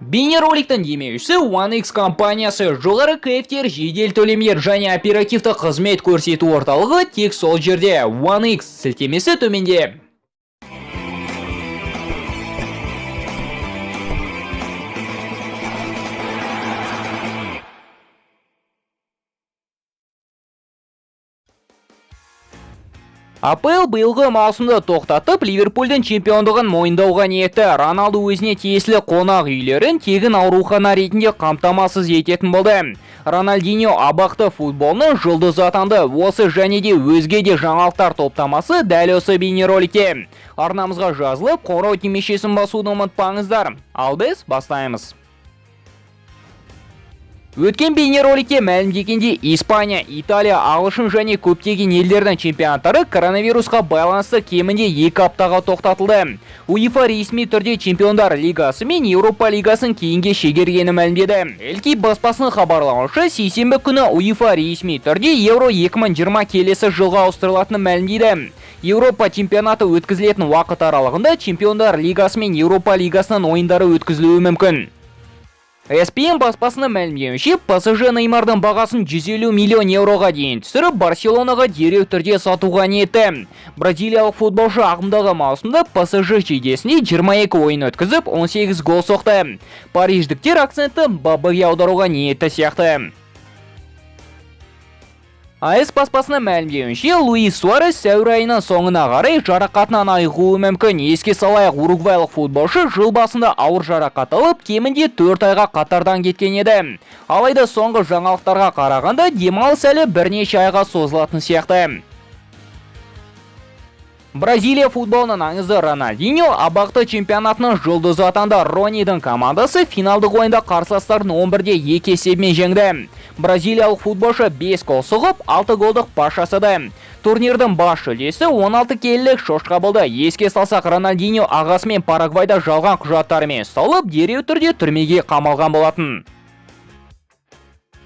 Бейнероликтің демеушісі One X компаниясы. Жоғары кайфтер, жедел төлемдер және оперативті қызмет көрсету орталығы тек сол жерде. One X сілтемесі төменде. АПЛ биылғы маусымды тоқтатып, Ливерпульдің чемпиондығын мойындауға ниетті. Роналду өзіне тиесілі қонақ үйлерін тегін аурухана ретінде қамтамасыз ететін болды. Рональдиньо абақты футболының жұлдызы атанды. Осы және де өзге де жаңалықтар топтамасы дәл осы бейнероликте. Арнамызға жазылып, қоңырау тимешесін басуды ұмытпаңыздар. Ал біз бастаймыз. Өткен бейнероликте мәлімдегенде Испания, Италия, Ағылшын және көптеген елдердің чемпионаттары коронавирусқа байланысты кемінде 2 аптаға тоқтатылды. УЕФА ресми түрде Чемпиондар лигасы мен Еуропа лигасын кейінге шегергені мәлімдеді. Элки баспасының хабарлауынша, сейсенбі күні УЕФА ресми түрде Евро 2020 келесі жылға ауыстырылатыны мәлімдейді. Еуропа чемпионаты өткізілетін уақыт аралығында Чемпиондар лигасы мен Еуропа лигасының ойындары өткізілуі мүмкін. ESPN баспасының мәлімдеуінше, ПСЖ Неймардың бағасын 150 миллион евроға дейін түсіріп, Барселонаға дереу түрде сатуға ниетті. Бразилиялық футболшы ағымдағы маусымда ПСЖ жейдесіне 22 ойын өткізіп, 18 гол соқты. Париждіктер акцентті бабыге аударуға ниетті сияқты. АС баспасының мәлімдеуінше, Луис Суарес сәуір айының соңына қарай жарақатынан айығуы мүмкін. Еске салайық, уругвайлық футболшы жыл басында ауыр жарақат алып, кемінде 4 айға қатардан кеткен еді. Алайда соңғы жаңалықтарға қарағанда демалыс әлі бірнеше айға созылатын сияқты. Бразилия футболының аңызы Рональдиньо абақты чемпионатының жұлдызы атанды. Ронидің командасы финалдық ойында қарсыластарын 11-де 2 есебімен жеңді. Бразилиялық футболшы 5 гол соғып, 6 голдық пас жасады. Турнирдің бас жүлдесі 16 келілік шошқа болды. Еске салсақ, Рональдиньо ағасымен Парагвайда жалған құжаттарымен ұсталып, дереу түрде түрмеге қамалған болатын.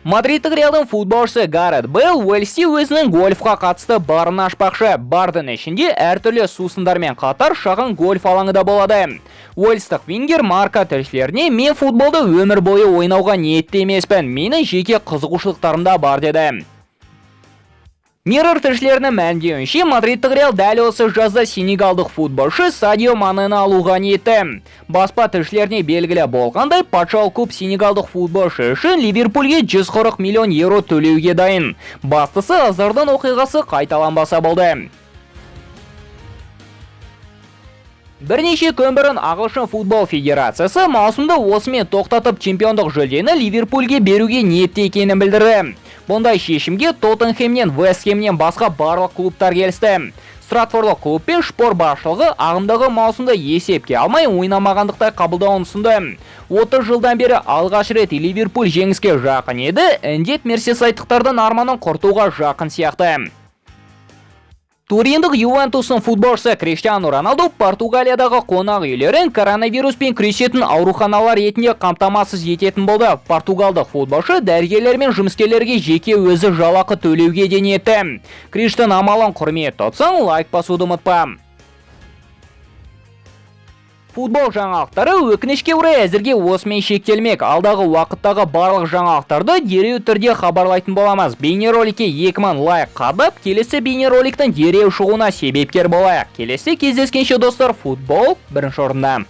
Мадридтік Реалдың футболшысы Гарет Бейл Уэльсте өзінің гольфқа қатысты барын ашпақшы. Бардың ішінде әртүрлі сусындармен қатар шағын гольф алаңы да болады. Уэльстік вингер марка тілшілеріне, мен футболды өмір бойы ойнауға ниетті емеспін, менің жеке қызығушылықтарымда бар деді. Mirror тілшілерінің мәлімдеуінше, Мадридтік Реал дәл осы жазда сенегалдық футболшы Садио Манені алуға ниетті. Баспа тілшілеріне белгілі болғандай, патшалық клуб сенегалдық футболшы үшін Ливерпульге 140 миллион евро төлеуге дайын. Бастысы азардан оқиғасы қайталанбаса болды. Бірнеше күн бұрын Ағылшын футбол федерациясы маусымда осымен тоқтатып чемпиондық жүлдені Ливерпульге беруге ниетті екенін білдірді. Бұндай шешімге Тоттенхэмнен, Вест Хэмнен басқа барлық клубтар келісті. Стратфордық клуб пен Шпор басшылығы ағымдағы маусымда есепке алмай ойнамағандықтай қабылдауын ұсынды. 30 жылдан бері алғаш рет Ливерпуль жеңіске жақын еді, індет мерсисайдтықтардың арманын құртуға жақын сияқты. Туриндік Ювентустың футболшысы Криштиану Роналду Португалиядағы қонақ үйлерін коронавируспен күресетін ауруханалар ретінде қамтамасыз ететін болды. Португалдық футболшы дәрігерлер мен жұмыскерлерге жеке өзі жалақы төлеуге де ниетті. Криштиан амалын құрмет тұтсаң, лайк басуды ұмытпа. Футбол жаңалықтары өкінішке орай әзірге осымен шектелмек. Алдағы уақыттағы барлық жаңалықтарды дереу түрде хабарлайтын боламыз. Бейнероликке 2000 лайк қадап, келесі бейнероликтің дереу шығуына себепкер болайық. Келесі кездескенше достар, футбол бірінші орында.